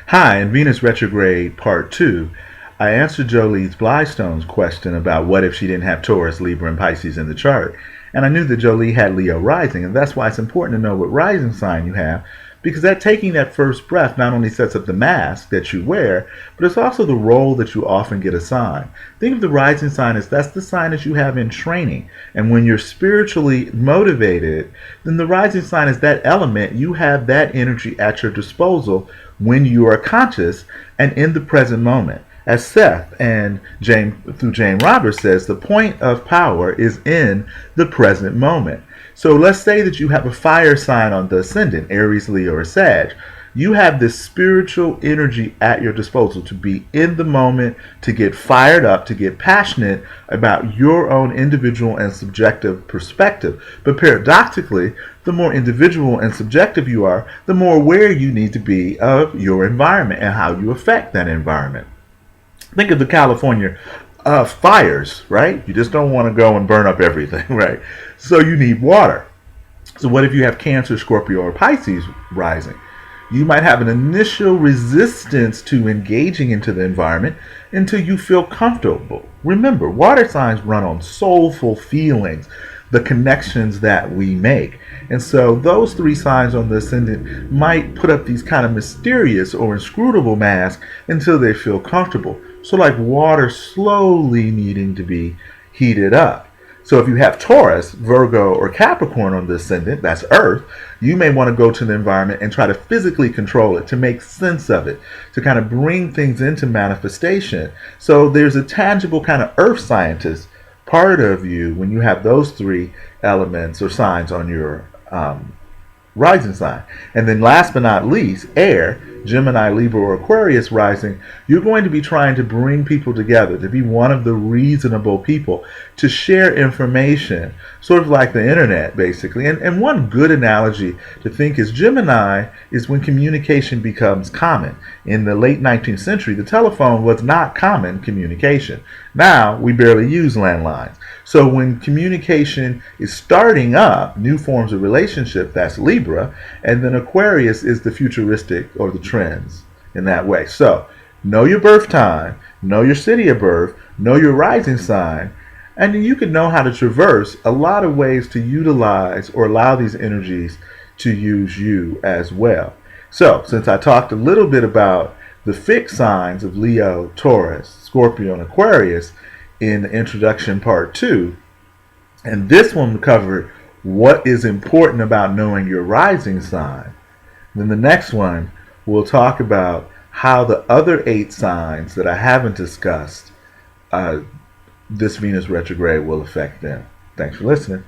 Hi, in Venus Retrograde Part 2, I answered Jolie's Blystone's question about what if she didn't have Taurus, Libra, and Pisces in the chart. And I knew that Jolie had Leo rising, and that's why it's important to know what rising sign you have, because that taking that first breath not only sets up the mask that you wear, but it's also the role that you often get assigned. Think of the rising sign as that's the sign that you have in training. And when you're spiritually motivated, then the rising sign is that element. You have that energy at your disposal when you are conscious and in the present moment. As Seth and Jane Roberts says, the point of power is in the present moment. So let's say that you have a fire sign on the ascendant, Aries, Leo, or Sag. You have this spiritual energy at your disposal to be in the moment, to get fired up, to get passionate about your own individual and subjective perspective. But paradoxically, the more individual and subjective you are, the more aware you need to be of your environment and how you affect that environment. Think of the California fires, right? You just don't want to go and burn up everything, right? So you need water. So what if you have Cancer, Scorpio, or Pisces rising? You might have an initial resistance to engaging into the environment until you feel comfortable. Remember, water signs run on soulful feelings, the connections that we make. And so those three signs on the ascendant might put up these kind of mysterious or inscrutable masks until they feel comfortable. So like water slowly needing to be heated up. So if you have Taurus, Virgo, or Capricorn on the ascendant, that's Earth, you may want to go to the environment and try to physically control it, to make sense of it, to kind of bring things into manifestation. So there's a tangible kind of Earth scientist part of you when you have those three elements or signs on your rising sign. And then last but not least, air, Gemini, Libra, or Aquarius rising, you're going to be trying to bring people together, to be one of the reasonable people, to share information, sort of like the internet, basically. And one good analogy to think is Gemini is when communication becomes common. In the late 19th century, the telephone was not common communication. Now, we barely use landlines. So when communication is starting up, new forms of relationship, that's Libra, and then Aquarius is the futuristic or the trends in that way. So know your birth time, know your city of birth, know your rising sign, and then you can know how to traverse a lot of ways to utilize or allow these energies to use you as well. So since I talked a little bit about the fixed signs of Leo, Taurus, Scorpio, and Aquarius in the introduction part 2, and this one covered what is important about knowing your rising sign, then the next one we'll talk about how the other 8 signs that I haven't discussed this Venus retrograde will affect them. Thanks for listening.